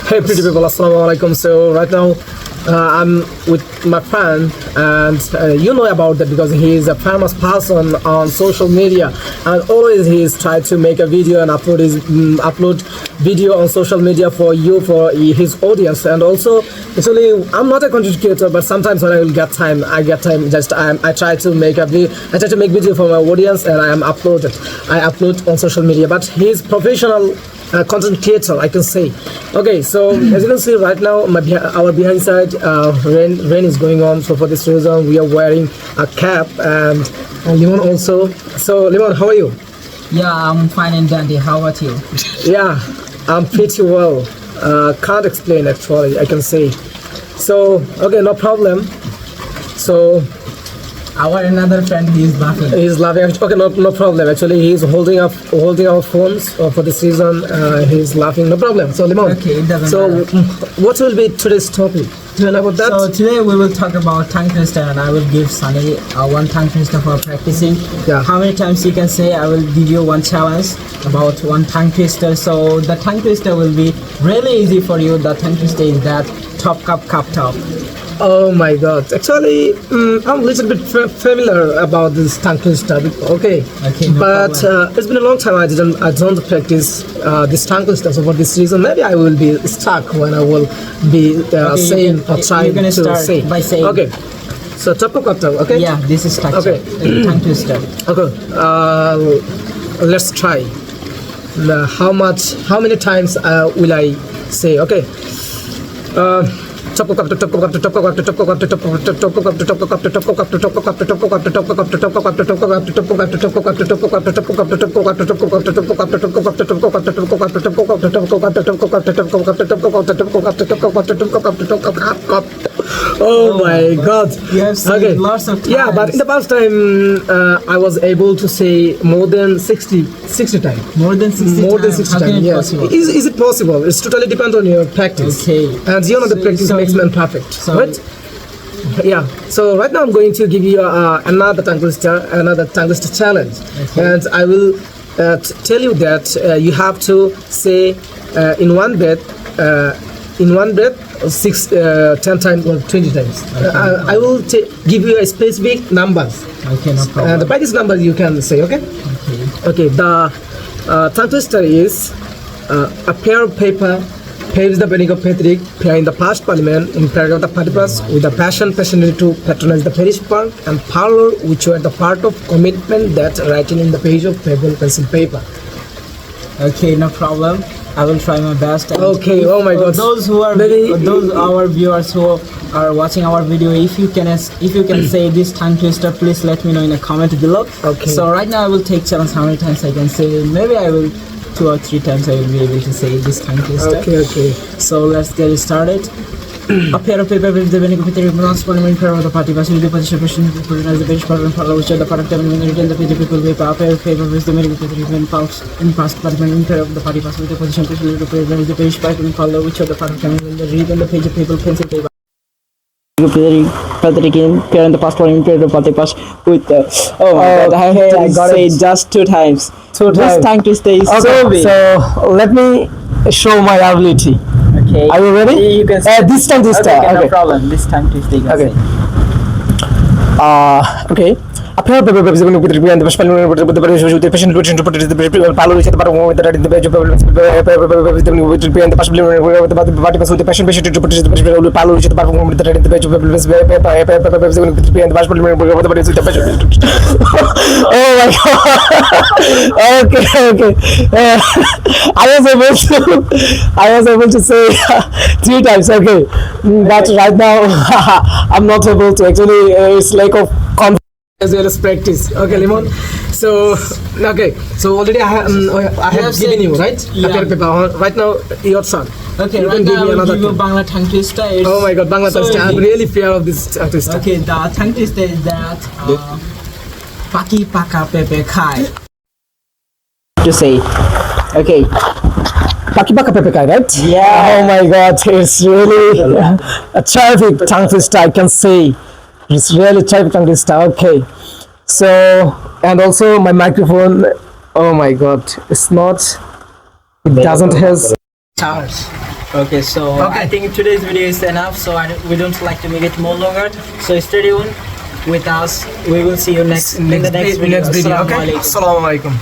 Hey, pretty people, assalamu alaikum. So right now, I'm with my friend, and you know about that because he is a famous person on social media, and always he is trying to make a video and upload video on social media for his audience. And also, actually, I'm not a content creator, but sometimes when I will get time, I get time. I try to make video for my audience, and I upload on social media. But he's professional content creator, I can say. Okay, so as you can see right now, our behind side rain is going on. So for this reason, we are wearing a cap, and Limon also. So Limon, how are you? Yeah, I'm fine and dandy. How about you? Yeah, I'm pretty well. Can't explain actually, I can say. So okay, no problem. So our another friend, he is laughing. He's laughing. Okay, no problem. Actually, he's holding our phones for this reason. He's laughing. No problem. So Limon. Okay, it doesn't matter. What will be today's topic? Do you know about that? So today we will talk about tongue twister, and I will give Sunny one tongue twister for practicing. Yeah. How many times you can say? I will give you one challenge about one tongue twister. So the tongue twister will be really easy for you. The tongue twister is that top cup top. Oh my God! Actually, I'm a little bit familiar about this tongue twister. Okay, no but it's been a long time I don't practice this tongue twister. So for this reason, maybe I will be stuck when I will be saying or trying to say. By saying. Okay. So top cup. Okay. Yeah, this is structure. Okay. Tongue twister. Okay. Let's try. How many times will I say? Okay. Top cup. Oh my God! You have said lots of times. Yeah, but in the past time, I was able to say more than 60 times. More than 60 times. How can it yes. possible? Is it possible? It's totally depends on your practice. Okay. And you know the practice makes man perfect. So right? Yeah. So right now I'm going to give you another tongue twister challenge, and I will tell you that you have to say in one breath 10 times or 20 times. Okay, I will give you a specific numbers. Okay, no problem. And by this number you can say, okay? Okay. The tongue twister is a pair of paper. Pair is the beginning of Patrick, pair in the past parliament, in paragraph the participants, with a passionate to patronize the parish park, and parlor, which were the part of commitment that writing in the page of pencil paper. Okay, no problem. I will try my best. And okay. Oh my God. Those our viewers who are watching our video, if you can say this tongue twister, please let me know in a comment below. Okay. So right now I will take challenge how many times I can say. Maybe I will 2 or 3 times I will be able to say this tongue twister. Okay. So let's get started. A pair of paper with the beginning of the parliament pair of the party was the position as the bench parliament follow which the part of the people with a pair of paper with the beginning of the pouch in past parliament pair of the party was with the position to the page parliament follow which of the part of the read on the page of people pencil paper. Patrick in pair in the past parliament pair of the party pass with the I got it just 2 times. This tongue twister is so big. So let me show my ability. Okay. Are you ready? You can say this time. Okay, no problem. This time to stay. Okay. Okay. A pair of paper is going to put it behind the patient to put it the follow with the bottom with the red in the page of behind the possible about the particles with the patient to put it the follow with the bottom with the red in the page of paper is going to put behind the possible with the patient. Oh my God. Okay. I was able to say 3 times. Okay. But right now I'm not able to. Actually, it's lack of confidence as well as practice. Okay, Limon. So already I have given you, right? Yeah. Right now your son. Okay, you right can now give me I will another give you Bangla tongue twister. Oh my God, Bangla tongue twister. I'm really fear of this tongue twister. Okay, the tongue twister is that Paki paka pepe khai. To say. Okay. Paki paka pepe kai, right? Yeah. Oh my God, it's really a terrific tongue twister, I can say. It's really terrific tongue twister. Okay. So, and also my microphone, oh my God, it's not, it doesn't have Charge. Okay, so Okay. I think today's video is enough. So we don't like to make it more longer. So stay tuned with us. We will see you next in the next video. Okay. Assalamu alaikum. Assalamu alaikum.